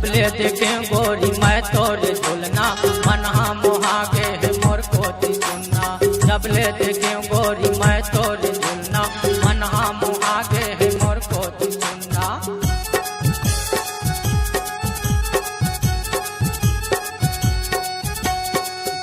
जबले देखे गोरी मैं तोरे झूलना मनहा मोहागे है मोर कोती सुनना। जबले देखे गोरी मैं तोरे झूलना मनहा मोहागे है मोर कोती सुनना।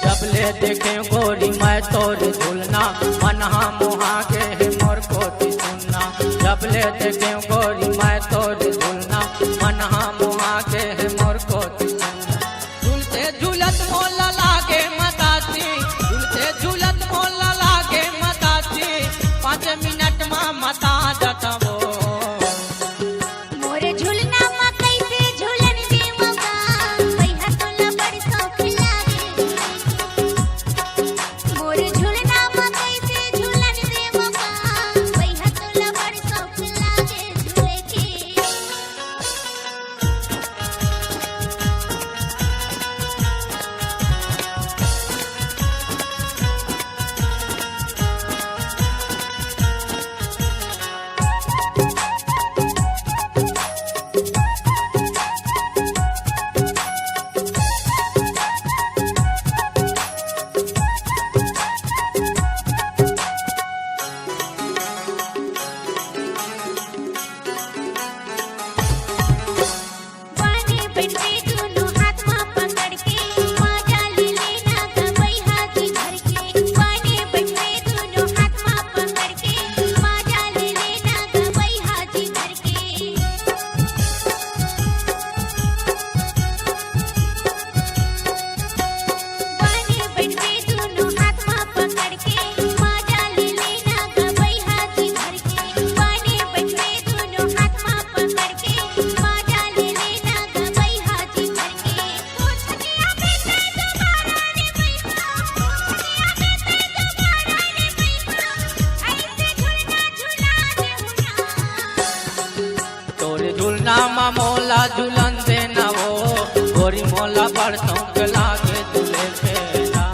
जबले देखे गोरी मैं तोरे झूलना मनहा मोहागे है मोर कोती सुनना। जबले देखे गोरी मैं तोरे झूलना मनहा मोहागे है मोर कोती सुनना। झूलते झूलत मोला लागे मतासी, झूलते झूलत मोला लागे मतासी, 5 मिनट में मता जतबो। मोरे झूलना मा कैसे झूलन देवगा, वैहा तोला बड़ शौक लागे। मोरे झूलना मा कैसे झूलन देवगा, वैहा तोला बड़ शौक लागे झूले के। बाने बैठे दोनों हाथ में पकड़ के, मजा ले लेना गवई हाथी भर के। बाने बैठे दोनों हाथ में पकड़ के, मजा ले लेना गवई हाथी भर के। बाने बैठे दोनों हाथ में पकड़ के, मजा ले लेना गवई हाथी भर के। बाने बैठे दोनों हाथ में पकड़ के, मजा ले लेना गवई हाथी भर के। पूछ लिया बेटे दोबारा रे बैठा, पूछ लिया बेटे दोबारा रे बैठा, ऐसे झूलना झूला देहुना। तोरे झूलना मा मोला झूलन देना वो, गोरी मोला बड़ शौक लागे झूले खेला।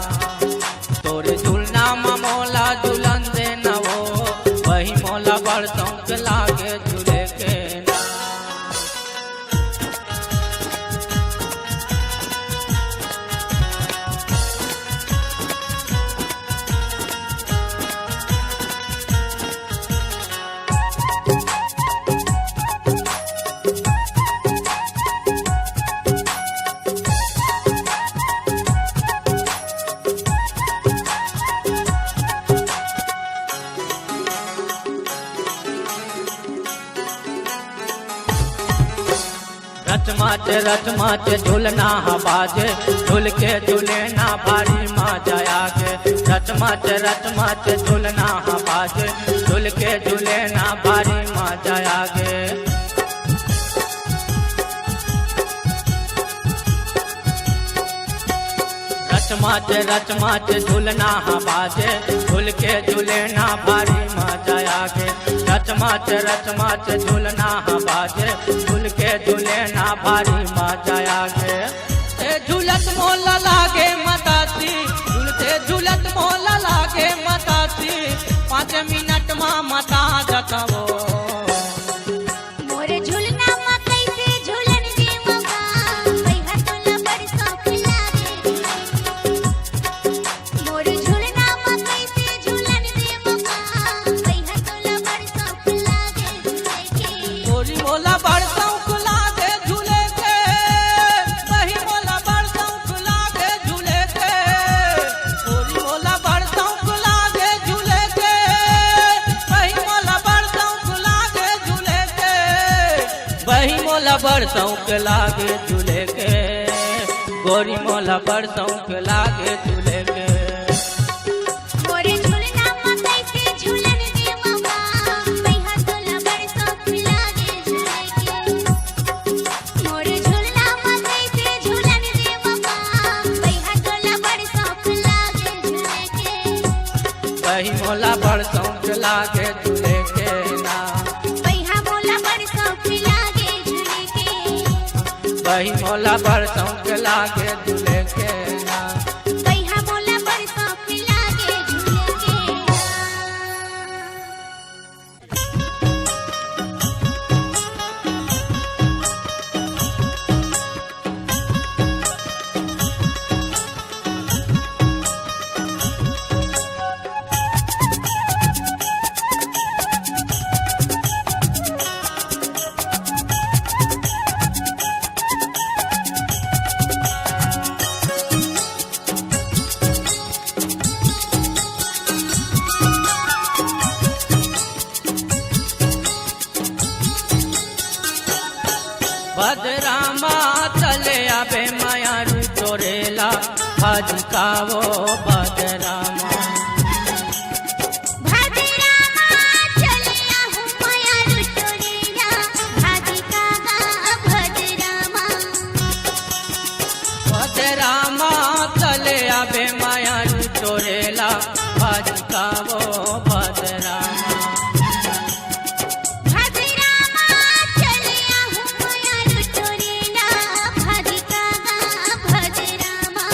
तोरे झूलना मा मोला झूलन देना वो, वही मोला बड़ शौक लागे झूले खेला। रचमाचे झूलना बाजे, झूल के झूलेना भारी मजा आगे। रचमाचे झूलना बाजे, झूल के झूलेना भारी मजा आगे। रचमाचे झूलना बाजे, झूल के झूलेना भारी मजा आगे। रचमाचे झूलना बाजे, झूल के झूलेना भारी मजा आगे। ए झूलत मोला लागे मतासी, झूलते झूलत मोला लागे मतासी, 5 मिनट में मता जतबो। मोरे झूलना मा कैसे झूलन देवगा, वैहा तोला बड़ शौक लागे। मोरे झूलना मा कैसे झूलन देवगा, वैहा तोला बड़ शौक लागे झूले के। गोरी मोला बड़ शौक लागे झूले के, वही मोला बड़ शौक लागे झूले के। गोरी मोला बड़ शौक लागे झूले के, वही मोला बड़ शौक लागे झूले के। वही मोला बड़ शौक लागे झूले के, गोरी मोला बड़ शौक लागे झूले के। मोरे झूलना मा कैसे झूलन देवगा, वैहा तोला बड़ शौक लागे झूले के। मोरे झूलना मा कैसे झूलन देवगा, वैहा तोला बड़ शौक लागे झूले के। वही मोला बड़ शौक लागे झूले के ना। वैहा मोला बड़ शौक लागे झूले के। वही मोला बड़ शौक लागे झूले के ना। वैहा मोला बड़ शौक लागे झूले के। भजकावो भद्रामा भद्रामा चलिया हूँ माया रुचोरेला भाजिकागा भद्रामा भद्रामा चले आबे माया रुचोरेला भजकावो भद्रामा भद्रामा चलिया हूँ माया रुचोरेला भाजिकागा भद्रामा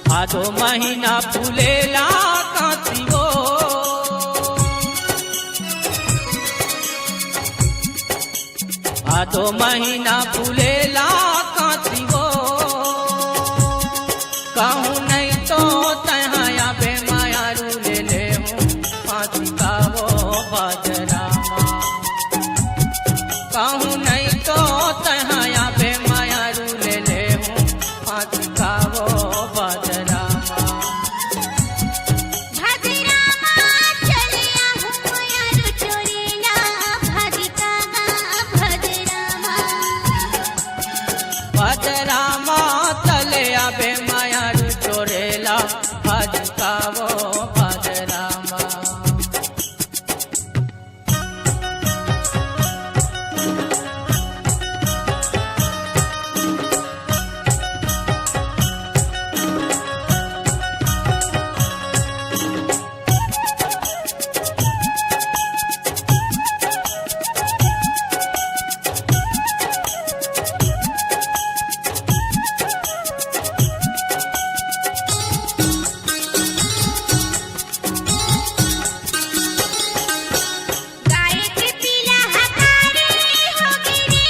भादो महीना फूलेला कांतियो भादो महीना फूलेला कांतियो कहूँ नहीं तो तहाया बे माया रूले ले हूँ भजकावो भद्रामा कहूँ नहीं तो तहाया बे माया रूले ले हूँ भजकावो भद्रामा भद्रामा चलिया हूँ माया रुचोरेला भाजिकागा भद्रामा भद्रामा तले आबे माया रुचोरेला भजकावो भद्रामा गाय के पीला हकारे होगी रे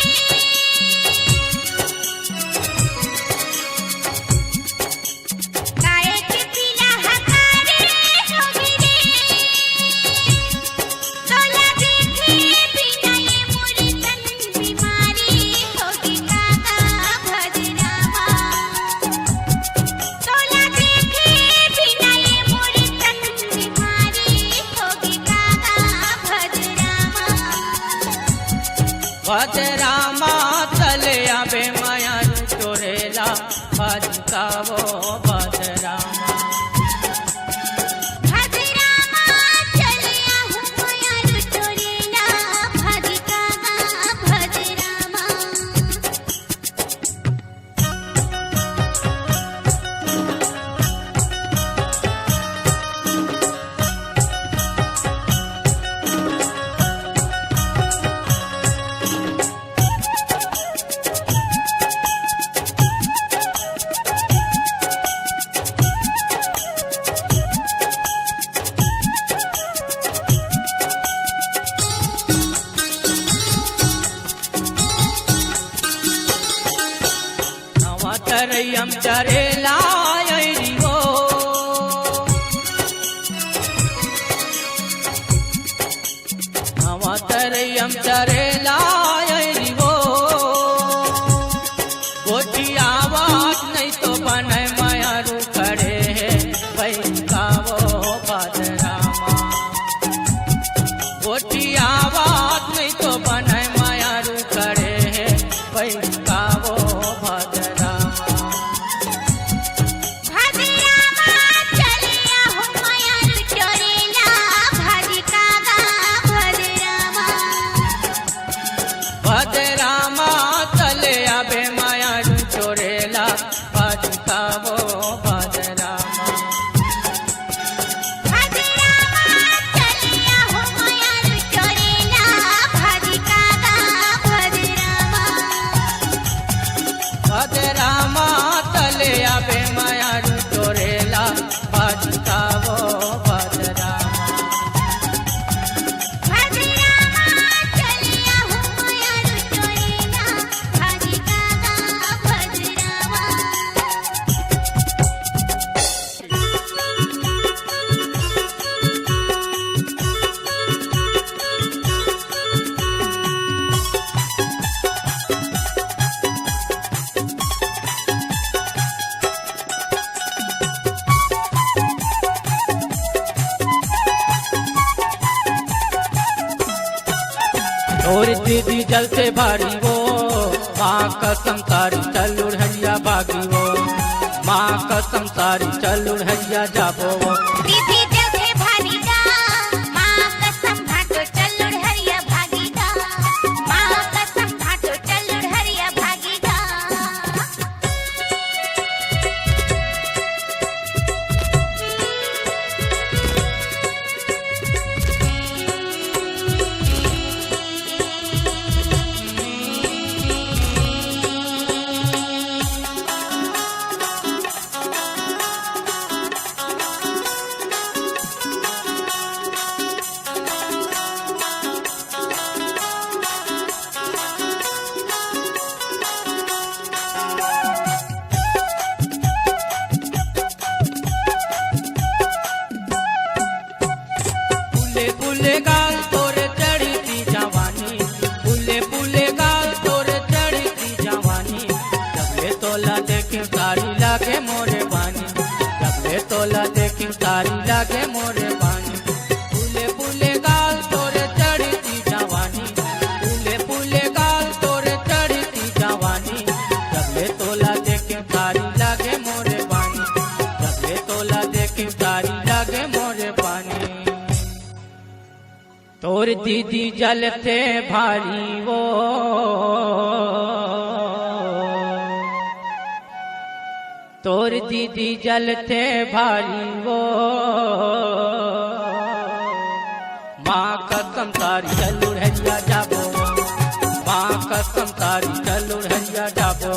गाय के पीला हकारे होगी रे तोला देखे बिना ये मोरी तन बीमारी होगी कागा भद्रामा तोला देखे बिना ये मोरी तन बीमारी होगी कागा भद्रामा भद्रामा तले आबे माया रुचोरेला भजकावो भद्रामा भद्रामा चलिया हूँ माया रुचोरेला भाजिकागा भद्रामा नवतरयम चरेला यैरियो नवतरयम चरेला यैरियो गोटी आवाज नहीं तो बने माया रू खड़े है भजकावो भद्रामा गोटी आवाज नहीं तो बने माया रू खड़े है भजकावो भद्रामा भद्रामा चलिया हूँ माया रुचोरेला भाजिकागा भद्रामा भद्रामा तले आबे माया रुचोरेला भजकावो भद्रामा भद्रामा चलिया हूँ माया रुचोरेला भाजिकागा भद्रामा भद्रामा तले आबे माया रुचोरेला भजकावो भद्रामा भद्रामा चलिया हूँ माया रुचोरेला भाजिकागा भद्रामा तोर दीदी जल से भारी वो माँ कसम तारी चलुड़ हरिया भागी वो माँ कसम तारी चलुड़ हरिया जाबो वो दीदी जल से भारी गा माँ कसम घाटो चलुड़ हरिया भागी गा माँ कसम घाटो चलुड़ हरिया भागी गा फूले गाल तोरे चढ़ी थी जवानी फूले गाल तोरे चढ़ी थी जवानी जबले तोला देखे सारी लागे मोरे बानी जबले तोला देखे सारी लागे मोरे बानी फूले गाल तोरे चढ़ी थी जवानी फूले गाल तोरे चढ़ी थी जवानी जबले तोला देखे सारी लागे मोरे बानी जबले तोला देखे सारी लागे मोरे बानी तोर दीदी जलते भारी वो तोर दीदी जलते भारी वो माँ कसम तारी चलुड़ हरिया जाबो माँ कसम तारी चलुड़ हरिया जाबो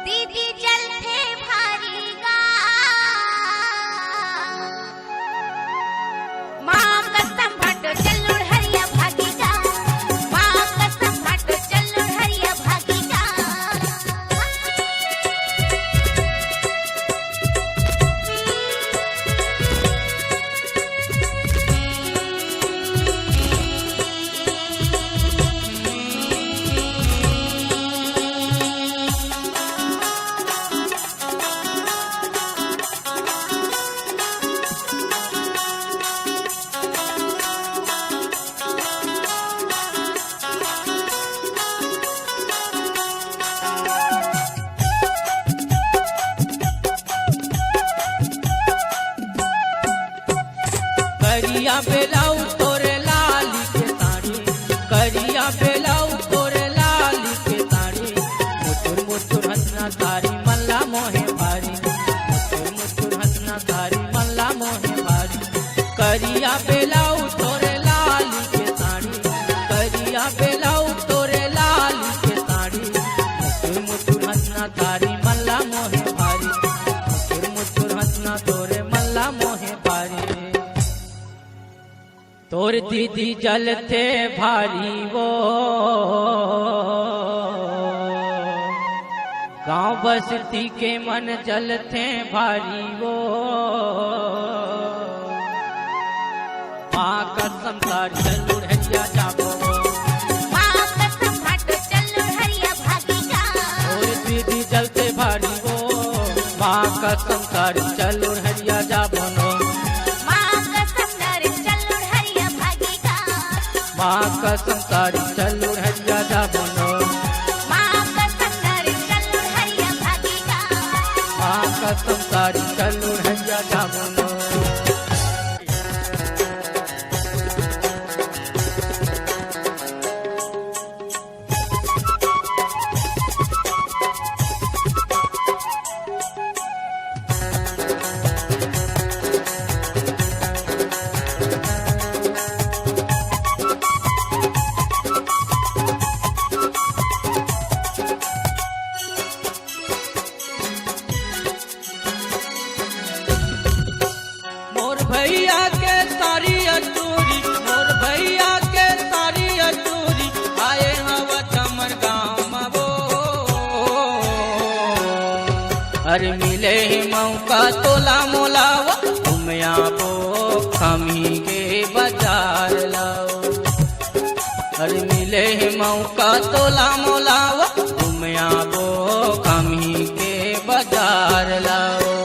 दीदी जलते भारी गा माँ कसम घाटो चलुड़ हरिया भागी गा माँ कसम घाटो चलुड़ हरिया भागी गा करिया बेलाऊ तोरे लाली के साड़ी करिया बेलाऊ तोरे लाली के साड़ी मुचुर मुचुर हंसना सारी मल्ला मोहे भारी मुचुर मुचुर हंसना सारी मल्ला मोहे भारी करिया बेलाऊ तोरे लाली के साड़ी करिया बेलाऊ तोरे लाली के साड़ी मुचुर मुचुर हंसना सारी मल्ला मोहे भारी मुचुर मुचुर हंसना तोरे मल्ला मोहे भारी तोर दीदी जलते भारी वो गांव बस्ती के मन जलते भारी वो माँ कसम तारी चलुड़ हरिया जाबो माँ कसम घाटो चलुड़ हरिया भागी गा तोर दीदी जलते भारी वो माँ कसम तारी चलुड़ हरिया जाबो माँ कसम नर चलुड़ हरिया भागी गा माँ कसम अरे मिले ही मौका तोला मोलावा घूमया बो खमी के बाजार लाओ। अरे मिले ही मौका तोला मोलावा घूमया बो खमी के बाजार लाओ।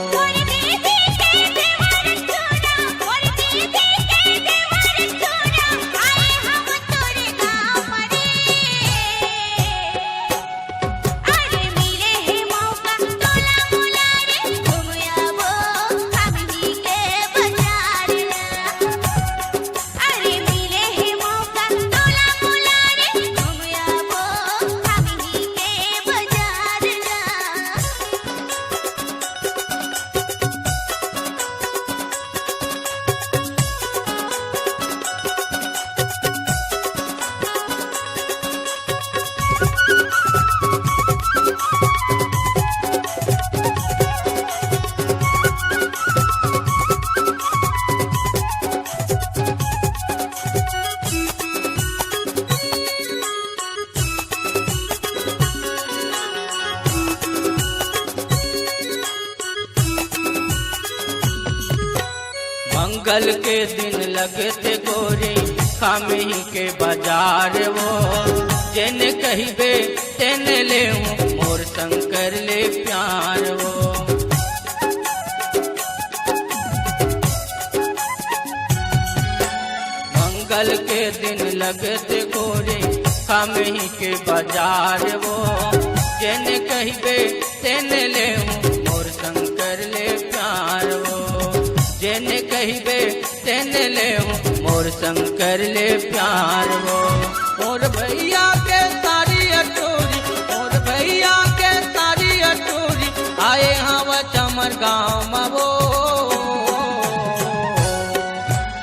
मंगल के दिन लगे थे गोरी खामी के बाजार वो। जेन कहिबे तेन ले मोर शंकर ले प्यार वो। मंगल के दिन लगे थे गोरी खामी के बाजार वो। जेन कहिबे तेन ले मोर शंकर ले प्यार वो। जेन कहिबे तेन ले मोर शंकर ले प्यार वो। मोर भैया के सारी अटोरी, मोर भैया के सारी अटोरी आए हवा चमर गाँव में वो।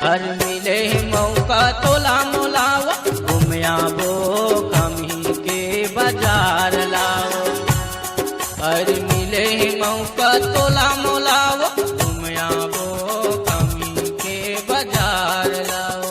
हर मिले मौका तोला मोलावा घूमया बो खमी के बाजार लाओ। हर मिले मौका तोला मोलावा घूमया बो खमी के बाजार लाओ।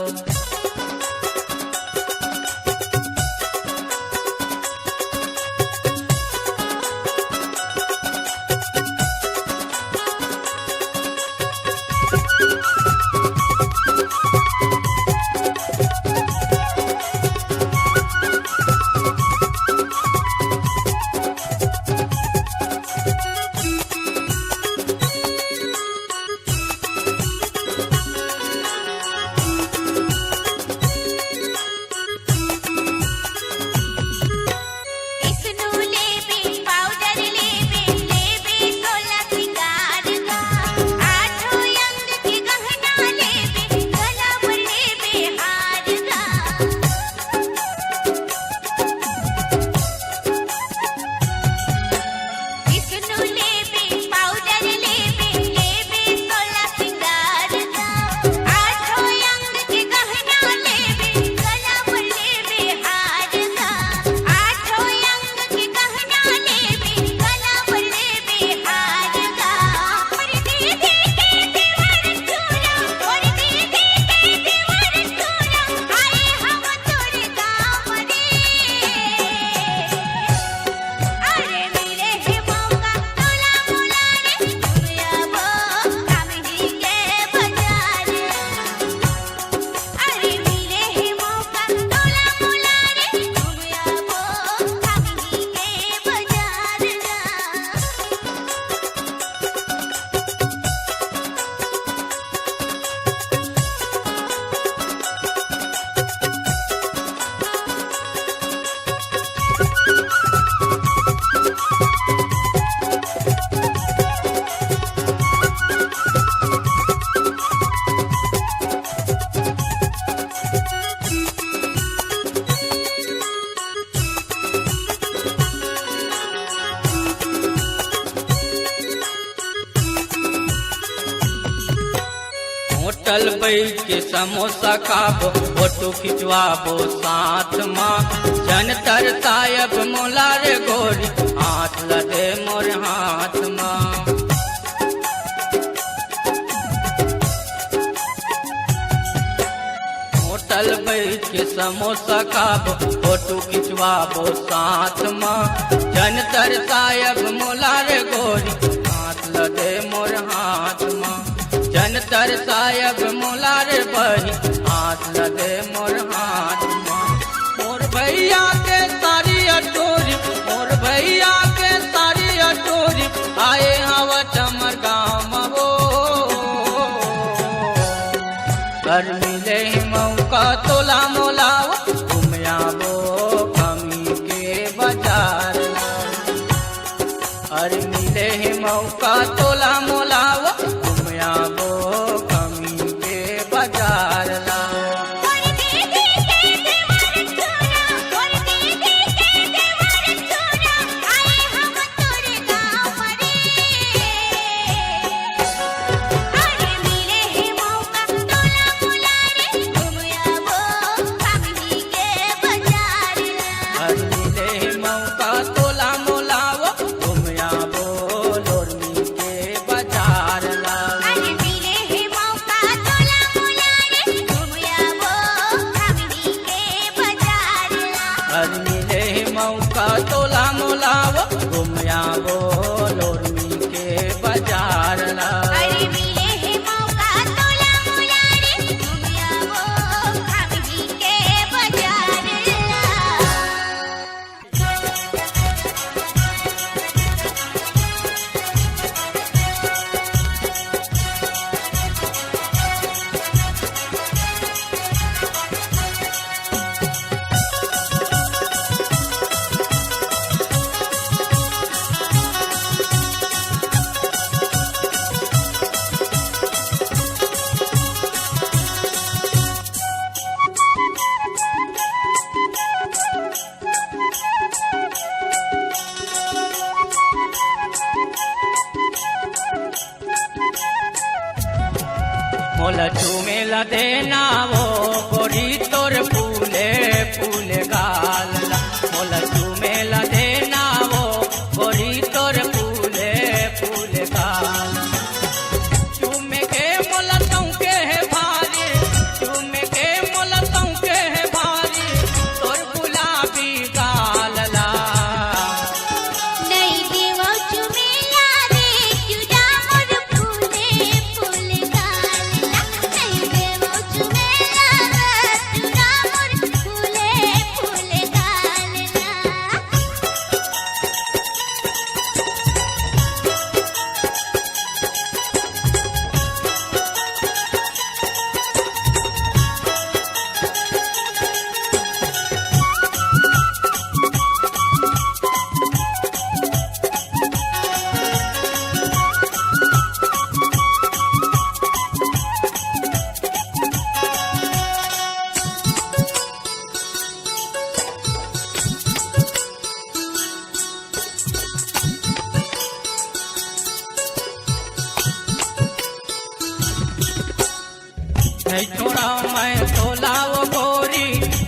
होटल बैठ के समोसा खाबो फोटो खिंचवाबो साथ माँ। जन तरतायब मोला रे गोरी हाथ लगे मोर हाथ माँ। होटल बैठ के समोसा खाबो फोटो खिंचवाबो साथ माँ। जन तरतायब मोला रे गोरी लदे मोर हाथ माँ जन तरसायब मोला रे बही हाथ लदे मोर हाथ माँ मोर भैया के सारी अटोरी मोर भैया के सारी अटोरी आए हवा चमर गाँव वो कर मिले मौका तोला मोलाओ तुम आबो कमी के बाजार अरे मिले मौका तोला मोलाओ तुम आबो कमी के बाजार और दीदी के देवर छोरा और दीदी के देवर छोरा आए हम तोरे गाँव रे अरे मिले है मौका तोला मोला रे तुम आबो कमी के बाजार अरे मिले मौका तोला मोलाओ तुम आबो लोरमी के बाजार अरे मिले है मौका तोला मोला रे तुम आबो कमी के बाजार अरे मिले मौका तोला मोलाओ तुम आबो लोरमी के बाजार अरे मिले है मौका तोला मोला रे तुम आबो कमी के बाजार मोला चूमेला देना वो गोरी तोर फूले फूले गालला मोला चूमेला देना वो गोरी तोर फूले फूले गाल चूमे के मोला तौके है भारी चूमे के मोला तौके है भारी तोर गुलाबी गालला नहीं देवो चुमेला रे चुरा मोर फूले फूल गालला नहीं देवो चुमेला रे चुरा मोर फूले फूल गालला नहीं छोड़ा मैं तोला वो गोरी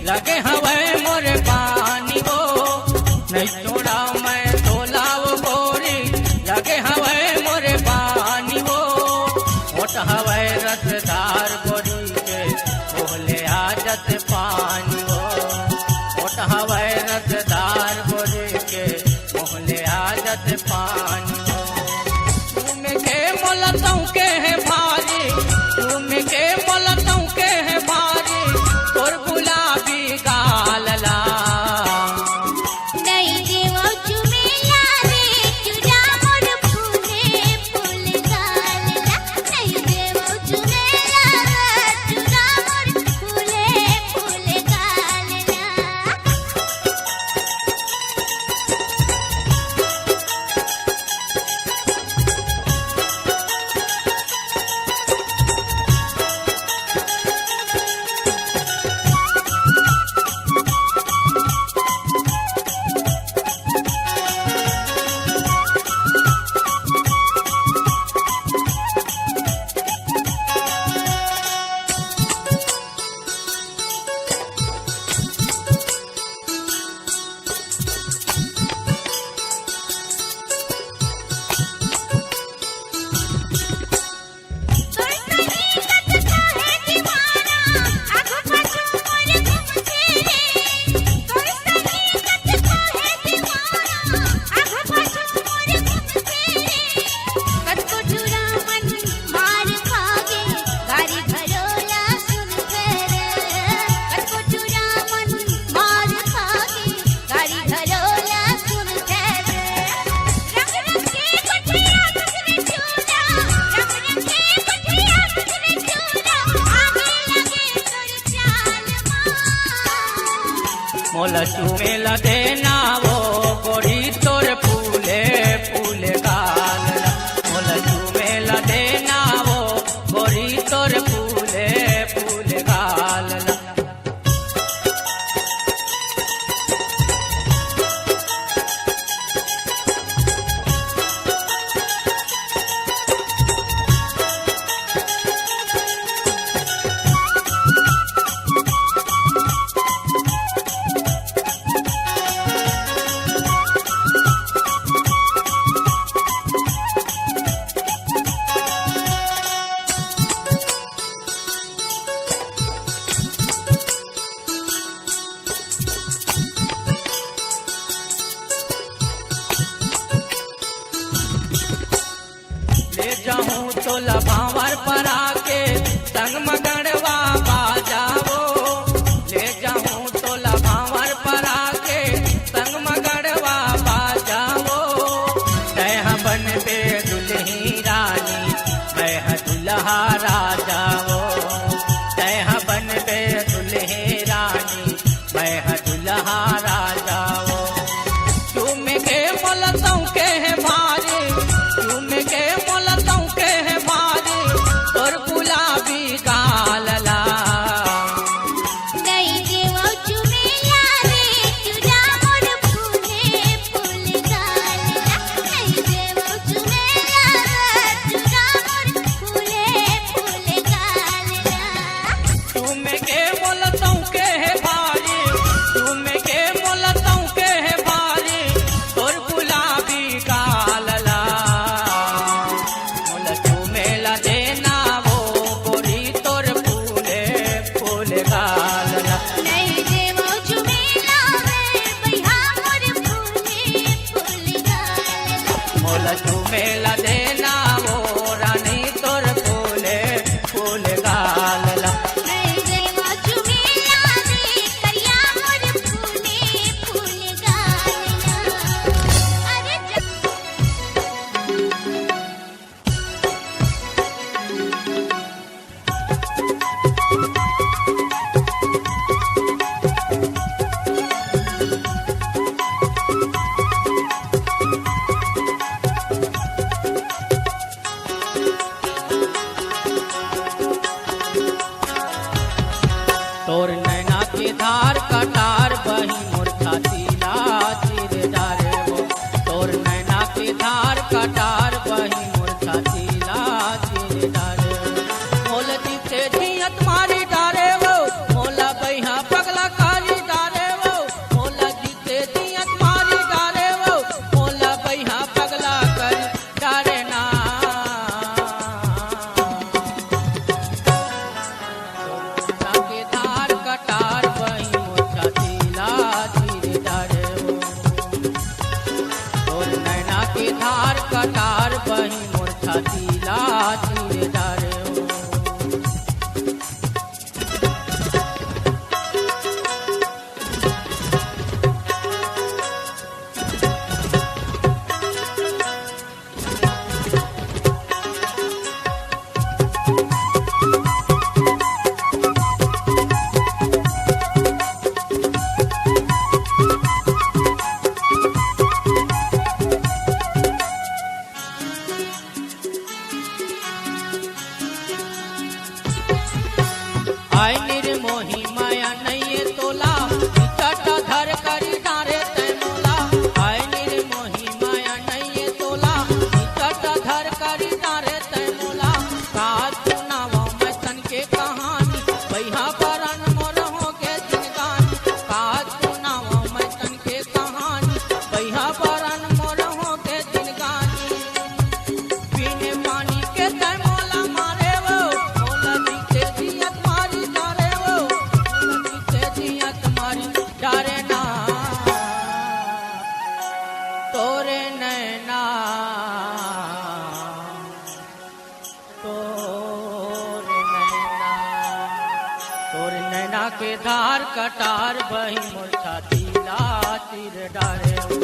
लगे हवे मोरे पानी वो नहीं छोड़ा मैं तोला वो गोरी लगे हवे मोरे पानी वो मोट हवे रसदार गोरी के बोले आजत पानी वो मोट हवे रसदार गोरी के बोले आजत पानी वो तुम के मोलतों के है भारी तुम के मोलतों के है भारी और गुलाबी गालला नहीं देवो चुमेला रे चुरा मोर फूले फूल गालला नहीं देवो चुमेला रे चुरा मोर फूले फूल गालला मोला चूमेला देना वो गोरी तोर फूले फूले गाल मोला चूमेला देना वो गोरी तोर फूले फूले गाल ले जाऊं तो लभावर पर आके संग मगड़वा बाजावो ले जाऊं तो लभावर पर आके संग मगड़वा बाजावो तह बन बे दुल्ही रानी मैं दुल्हा राजावो तह बन बे दुल्ही रानी मैं दुल्हा राजावो तुम के बोलतों के है भारी तुम के बोलतों के है भारी और गुलाबी गालला नहीं देवो चुमेला रे तुझा मोर फूले फूल गालला नहीं देवो चुमेला रे तुझा मोर फूले फूल गालला तुम के बोलतों के है भारी तुम के बोलतों के है भारी और गुलाबी गालला मोला चूमेला देना वो गोरी तोर फूले फूले गालला नहीं देवो चुमेला रे भैया मोर फूले फूल गालला मोला चूमेला देना वो रानी तोर फूले फूले गालला नहीं देवो चुमेला रे करिया मोर फूले फूल गालला अरे तोर नैना के धार कटार बही मोर छातीला चिर डारे वो तोर नैना के धार कटार बही मोर छातीला चिर डारे मोल जीते जियत मारी डारे वो मोला बहिया पगला काली डारे वो मोला जीते जियत मारी डारे वो मोला बहिया पगला करी डारे ना के धार कटार बही मोर छातीला चिर डारे वो और नैना के धार कटार बही मोर छातीला चिर डारे वो आय निर्मोही माया नहीं तोला चट धर करी डारे तै मोला आय निर्मोही माया नहीं तोला चट धर करी डारे तै मोला का सुनावा मैं तन के कहानी भैया परन मोर हो के जिनगानी का सुनावा मैं तन के कहानी भैया परन मोर हो के जिनगानी पीने पानी के तै मोला मारे वो मोला जीते जियत मारी डारे वो मोला जीते जियत मारी डारे ना तोरे नैना तोरे नैना तोरे नैना के धार कटार बही मोर छातीला चिर डारे वो